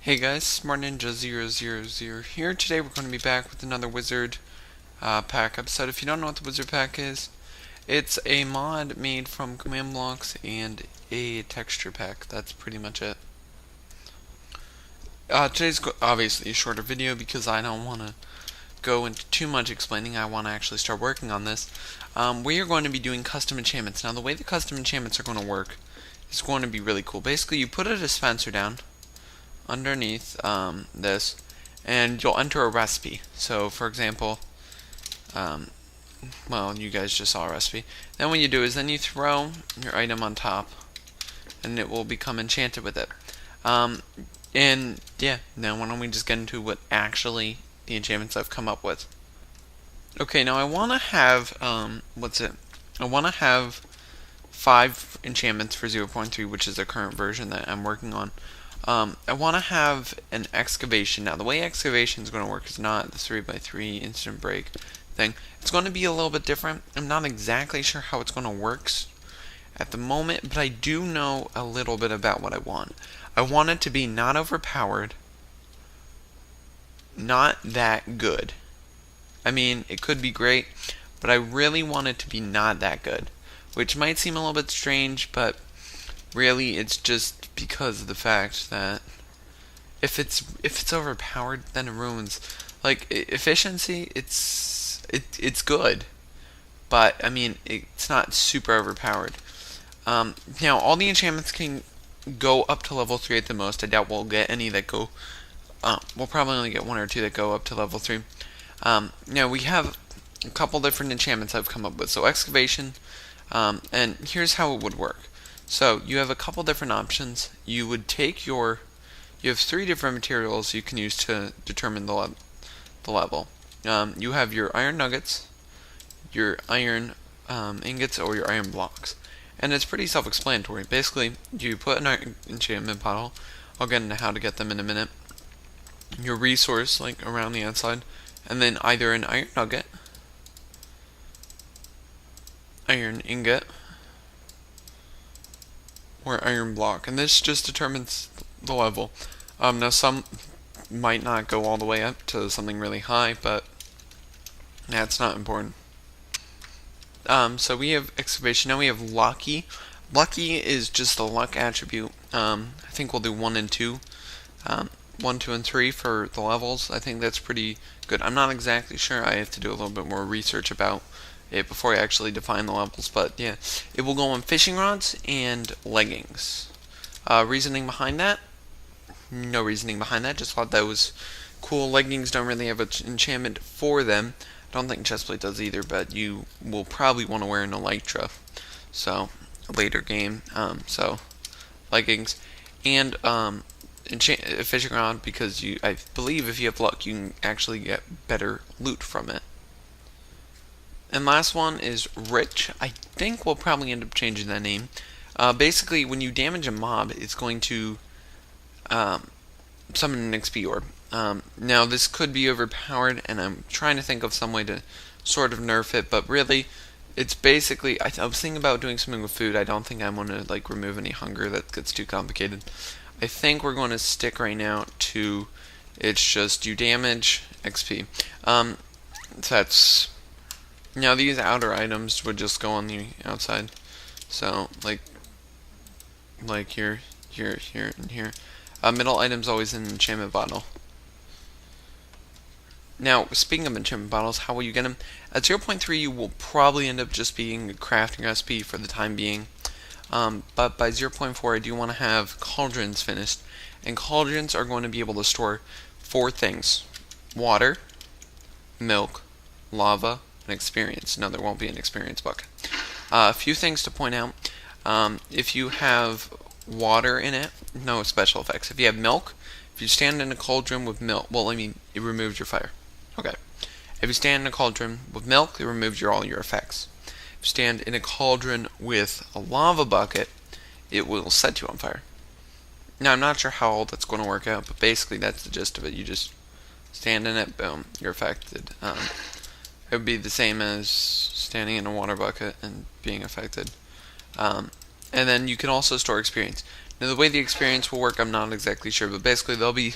Hey guys, Smart Ninja 000 here. Today we're going to be back with another Wizard Pack episode. If you don't know what the Wizard Pack is, it's a mod made from command blocks and a texture pack. That's pretty much it. Today's obviously a shorter video because I don't want to go into too much explaining. I want to actually start working on this. We are going to be doing custom enchantments. Now the way the custom enchantments are going to work is going to be really cool. Basically, you put a dispenser down underneath this, and you'll enter a recipe. So, for example, well, you guys just saw a recipe. Then what you do is then you throw your item on top, and it will become enchanted with it. And yeah, now why don't we just get into what actually the enchantments I've come up with. Okay, now I want to have, I want to have 5 enchantments for 0.3, which is the current version that I'm working on. I want to have an excavation. Now, the way excavation is going to work is not the 3x3 instant break thing. It's going to be a little bit different. I'm not exactly sure how it's going to work at the moment, but I do know a little bit about what I want. I want it to be not overpowered, not that good. I mean, it could be great, but I really want it to be not that good, which might seem a little bit strange, but really it's just because of the fact that if it's overpowered, then it ruins. Like efficiency, it's good, but I mean it's not super overpowered. Now all the enchantments can go up to level 3 at the most. I doubt we'll get any that go. We'll probably only get 1 or 2 that go up to level 3. Now we have a couple different enchantments I've come up with. So excavation, and here's how it would work. So you have a couple different options. You would take you have 3 different materials you can use to determine the level. You have your iron nuggets, your iron ingots, or your iron blocks. And it's pretty self-explanatory. Basically, you put an iron enchantment bottle. I'll get into how to get them in a minute. Your resource, like around the outside, and then either an iron nugget, iron ingot, or iron block, and this just determines the level. Now some might not go all the way up to something really high, but that's not important. So we have excavation. Now we have lucky. Lucky is just the luck attribute. I think we'll do 1 and 2. 1, 2, and 3 for the levels. I think that's pretty good. I'm not exactly sure. I have to do a little bit more research about it before I actually define the levels, but yeah, it will go on fishing rods and leggings. Reasoning behind that? No reasoning behind that, just thought that was cool. Leggings don't really have an enchantment for them. I don't think chestplate does either, but you will probably want to wear an elytra, so a later game. So leggings and a fishing rod, because I believe if you have luck, you can actually get better loot from it. And last one is Rich. I think we'll probably end up changing that name. Basically, when you damage a mob, it's going to summon an XP orb. Now, this could be overpowered, and I'm trying to think of some way to sort of nerf it, but really, it's basically, I was thinking about doing something with food. I don't think I want to like remove any hunger. That gets too complicated. I think we're going to stick right now to, it's just you damage XP. That's, now these outer items would just go on the outside. So, like here, and here. Middle item's always in an enchantment bottle. Now, speaking of enchantment bottles, how will you get them? At 0.3, you will probably end up just being a crafting recipe for the time being. But by 0.4, I do want to have cauldrons finished. And cauldrons are going to be able to store 4 things: water, milk, lava, and experience. No, there won't be an experience bucket. A few things to point out. If you have water in it, no special effects. If you have milk, if you stand in a cauldron with milk, well, I mean, it removes your fire. Okay. If you stand in a cauldron with milk, it removes all your effects. If you stand in a cauldron with a lava bucket, it will set you on fire. Now, I'm not sure how all that's going to work out, but basically that's the gist of it. You just stand in it, boom, you're affected. It would be the same as standing in a water bucket and being affected. And then you can also store experience. Now the way the experience will work, I'm not exactly sure, but basically they'll be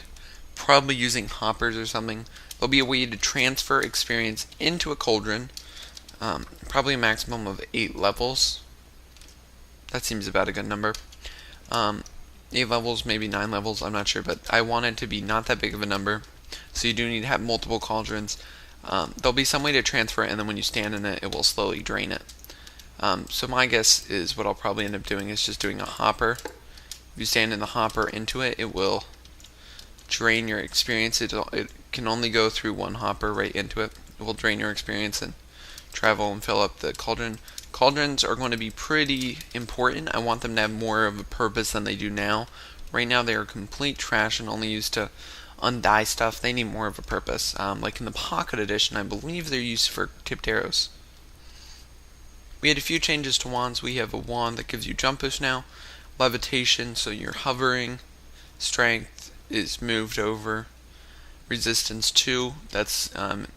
probably using hoppers or something. There'll be a way to transfer experience into a cauldron, probably a maximum of 8 levels. That seems about a good number. 8 levels, maybe 9 levels, I'm not sure, but I want it to be not that big of a number. So you do need to have multiple cauldrons. There'll be some way to transfer it, and then when you stand in it, it will slowly drain it. So my guess is what I'll probably end up doing is just doing a hopper. If you stand in the hopper into it, it will drain your experience. It can only go through one hopper right into it. It will drain your experience and travel and fill up the cauldron. Cauldrons are going to be pretty important. I want them to have more of a purpose than they do now. Right now they are complete trash and only used to undye stuff. They need more of a purpose. Like in the Pocket Edition, I believe they're used for tipped arrows. We had a few changes to wands. We have a wand that gives you jump boost now. Levitation, so you're hovering. Strength is moved over. Resistance 2, that's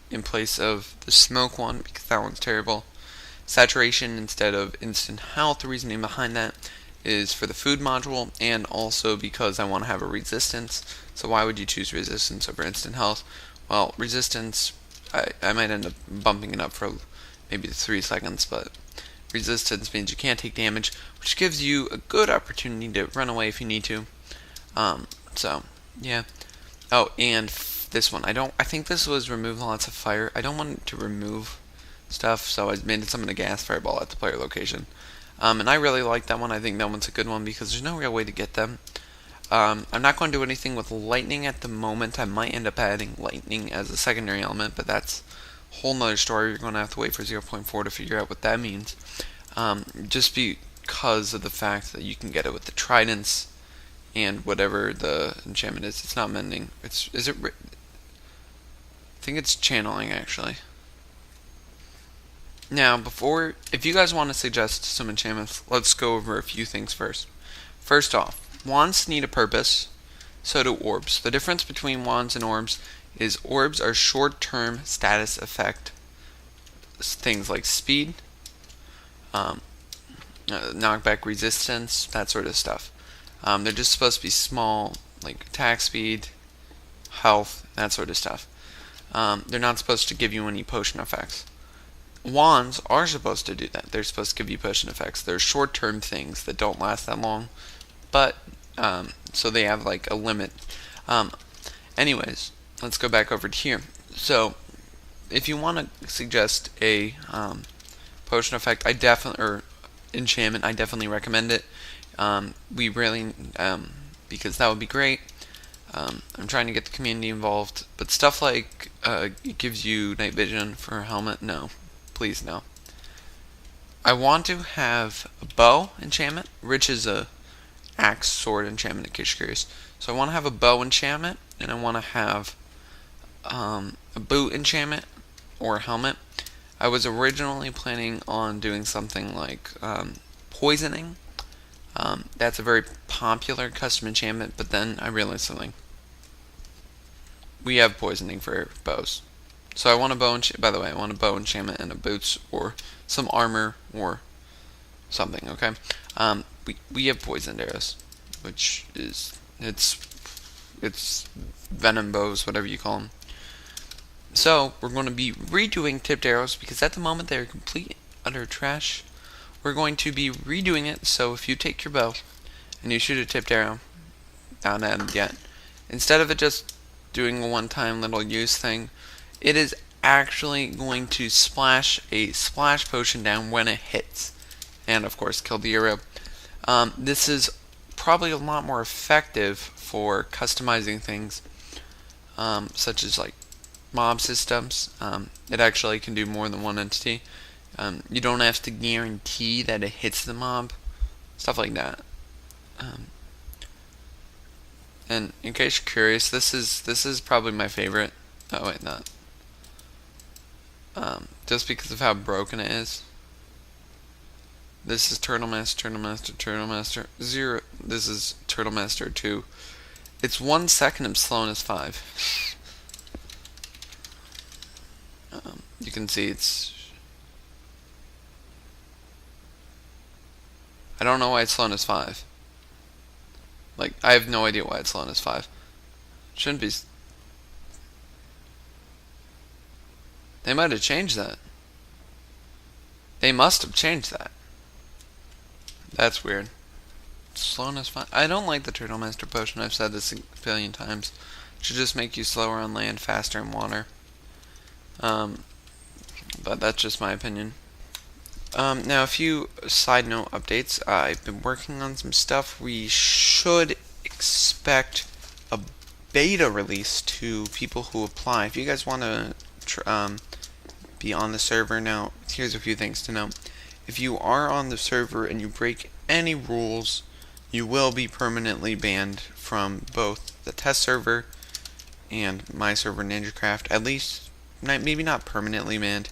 in place of the smoke one, because that one's terrible. Saturation instead of instant health. The reasoning behind that is for the food module, and also because I want to have a resistance. So why would you choose resistance over instant health? Well, resistance, I might end up bumping it up for maybe 3 seconds, but resistance means you can't take damage, which gives you a good opportunity to run away if you need to. So yeah. Oh, and this one, I think this was remove lots of fire. I don't want to remove stuff, so I made some of the gas fireball at the player location. And I really like that one. I think that one's a good one because there's no real way to get them. I'm not going to do anything with lightning at the moment. I might end up adding lightning as a secondary element, but that's a whole nother story. You're going to have to wait for 0.4 to figure out what that means. Just because of the fact that you can get it with the tridents and whatever the enchantment is. It's not mending. I think it's channeling, actually. Now, if you guys want to suggest some enchantments, let's go over a few things first. First off, wands need a purpose, so do orbs. The difference between wands and orbs is orbs are short-term status effect. Things like speed, knockback resistance, that sort of stuff. They're just supposed to be small, like attack speed, health, that sort of stuff. They're not supposed to give you any potion effects. Wands are supposed to do that. They're supposed to give you potion effects. They're short-term things that don't last that long, but so they have like a limit. Anyways, let's go back over to here. So, if you want to suggest a potion effect, or enchantment, I definitely recommend it. We really, because that would be great. I'm trying to get the community involved, but stuff like it gives you night vision for a helmet, no. Please, no. I want to have a bow enchantment, which is a axe sword enchantment in case you're curious. So I want to have a bow enchantment, and I want to have a boot enchantment or a helmet. I was originally planning on doing something like poisoning. That's a very popular custom enchantment, but then I realized something. We have poisoning for bows. So I want a bow by the way, I want a bow enchantment and a boots or some armor or something, okay? We have poisoned arrows, which is it's venom bows, whatever you call them. So we're going to be redoing tipped arrows because at the moment they're complete utter trash. We're going to be redoing it, so if you take your bow and you shoot a tipped arrow, not added yet, instead of it just doing a one-time little use thing, it is actually going to splash a splash potion down when it hits, and of course kill the arrow. This is probably a lot more effective for customizing things, such as like mob systems. It actually can do more than one entity. You don't have to guarantee that it hits the mob, stuff like that. And in case you're curious, this is probably my favorite. Oh wait, not. Just because of how broken it is. This is Turtle Master, Turtle Master, Turtle Master 0. This is Turtle Master 2. It's 1 second of slowness 5. You can see it's. I don't know why it's slowness 5. Like, I have no idea why it's slowness 5. Shouldn't be. They might have changed that. They must have changed that. That's weird. Slowness 5. I don't like the Turtle Master Potion. I've said this a billion times. It should just make you slower on land, faster in water. But that's just my opinion. Now, a few side note updates. I've been working on some stuff. We should expect a beta release to people who apply. If you guys want to be on the server now, here's a few things to know. If you are on the server and you break any rules, you will be permanently banned from both the test server and my server, NinjaCraft. At least, maybe not permanently banned.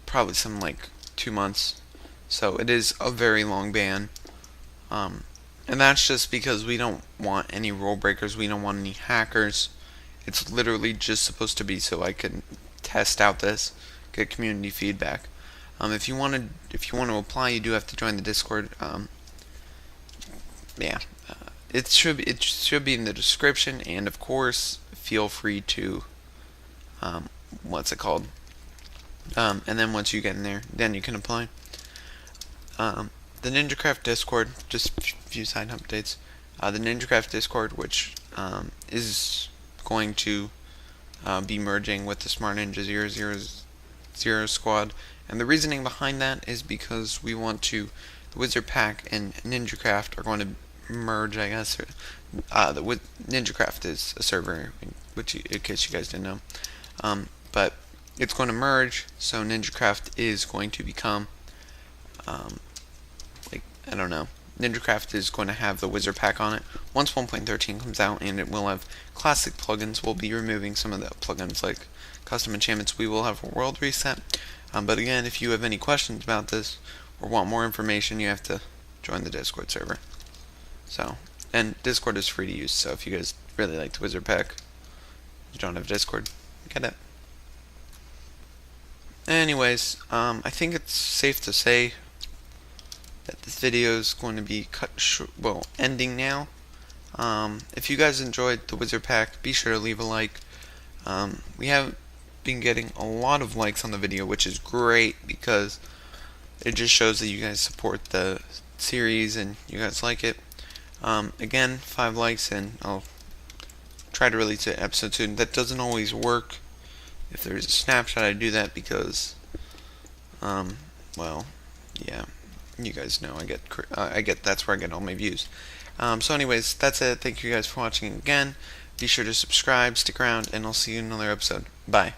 Probably something like 2 months. So it is a very long ban. And that's just because we don't want any rule breakers. We don't want any hackers. It's literally just supposed to be so I can test out this, get community feedback. If you want to apply, you do have to join the Discord. It should be in the description, and of course, feel free to what's it called? And then once you get in there, then you can apply. The NinjaCraft Discord, just a few side updates. The NinjaCraft Discord, which is going to be merging with the Smart Ninja 000 squad, and the reasoning behind that is because we want to. The Wizard Pack and NinjaCraft are going to merge, I guess. NinjaCraft is a server, which in case you guys didn't know, but it's going to merge, so NinjaCraft is going to become, NinjaCraft is going to have the Wizard Pack on it. Once 1.13 comes out and it will have classic plugins, we'll be removing some of the plugins like custom enchantments. We will have a world reset. But again, if you have any questions about this or want more information, you have to join the Discord server. So, and Discord is free to use, so if you guys really like the Wizard Pack, you don't have Discord, get it. Anyways, I think it's safe to say that this video is going to be ending now. If you guys enjoyed the Wizard Pack, be sure to leave a like. We have been getting a lot of likes on the video, which is great because it just shows that you guys support the series and you guys like it. Again, 5 likes and I'll try to release an episode soon. That doesn't always work. If there's a snapshot, I do that because, yeah, you guys know I get that's where I get all my views. So anyways, that's it. Thank you guys for watching again. Be sure to subscribe, stick around, and I'll see you in another episode. Bye.